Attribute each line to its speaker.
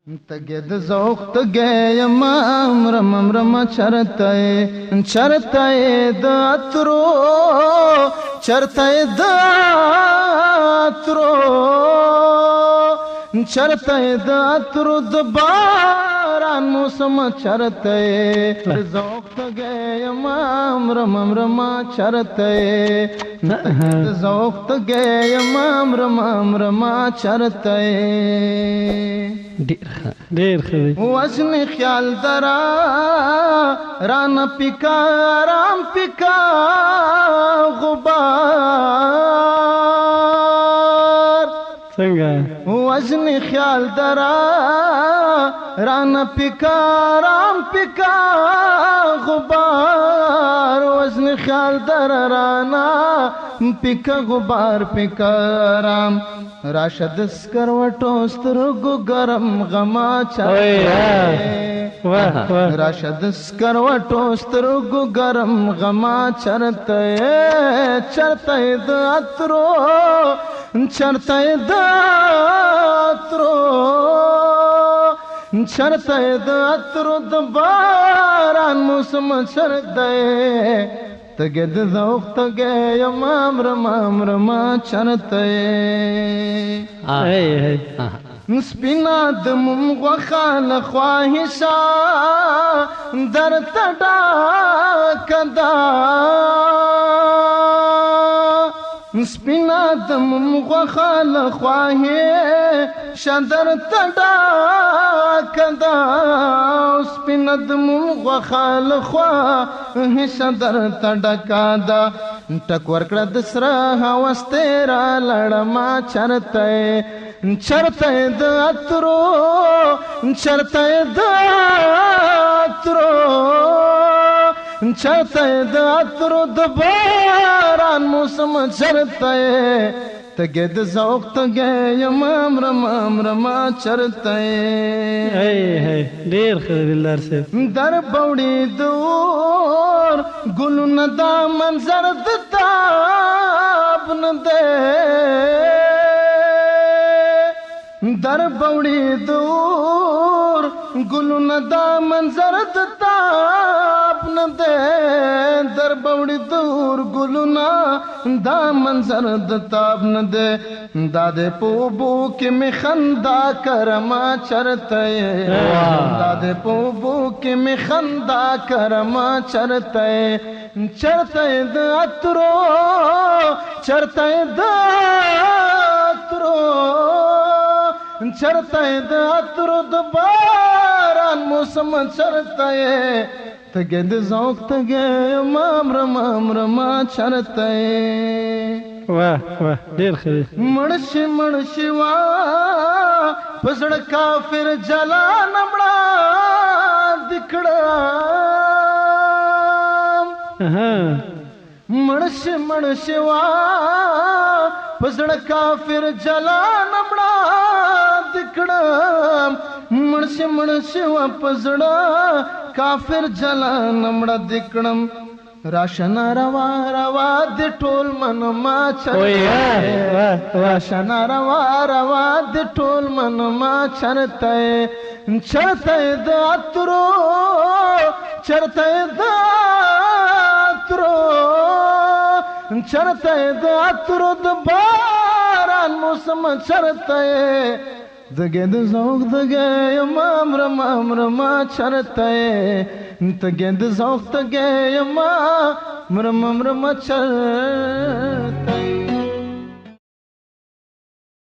Speaker 1: تجد ذوق تجيما مرم چرتاي داترو چرتاي داترو دباران موسم چرتاي ذوق تجيما مرم چرتاي ذوق تجيما مرم چرتاي
Speaker 2: ډیر خدای
Speaker 1: وزن خیال درا ران پکا رام پکا غبار
Speaker 2: څنګه
Speaker 1: وزن خیال درا ران پکا رام پکا غبار وزن خیال درا رانا پکا غبار پکا رام راشد سکروټو سترګو ګرم غما چرته راشد سکروټو سترګو ګرم غما چرته د اترو چرته د اترو د باران موسم چرته تجد ذوق تجي مرما چرته سپینا دمم غخال خواهشا در تدا کدا سپینا دمم غخال خواهشا در تدا کدا سپینا دمم غخال خواهشا در تدا کدا ټک ورکړه د سره هوس تیرا لړما چرته د اترو د باران موسم چرته تجد ذوق تجي مرما چرته
Speaker 2: ډیر خدای دلدار صاحب
Speaker 1: در بوړي دور ګلونه دا منظر د تاب نه ده در بوړي دور ګلونه دا منظر د تاب نه ده در بوړي دور ګلونه دا منظر د تاب نه ده داده پوبو کې می خندا کرما چرته داده پوبو کې می خندا کرما چرته د اترو چرته د اترو د باران موسم چرته تجد ذوق تجي مرما چرته
Speaker 2: واه ډیر خدای
Speaker 1: مړشي وا پسړ کافر جلا نمړه دکړه مړشي وا پسړ کافر جلا نمړه دکړه مړشي وا پسړ کافر جلا نمړه دکړم راشنا روا د ټول من ما چرته راشنا روا د ټول من ما چرته د اترو د باران موسم چرته دگد ذوق دگي مرما چرته تجد ذوق تجي مرما چرته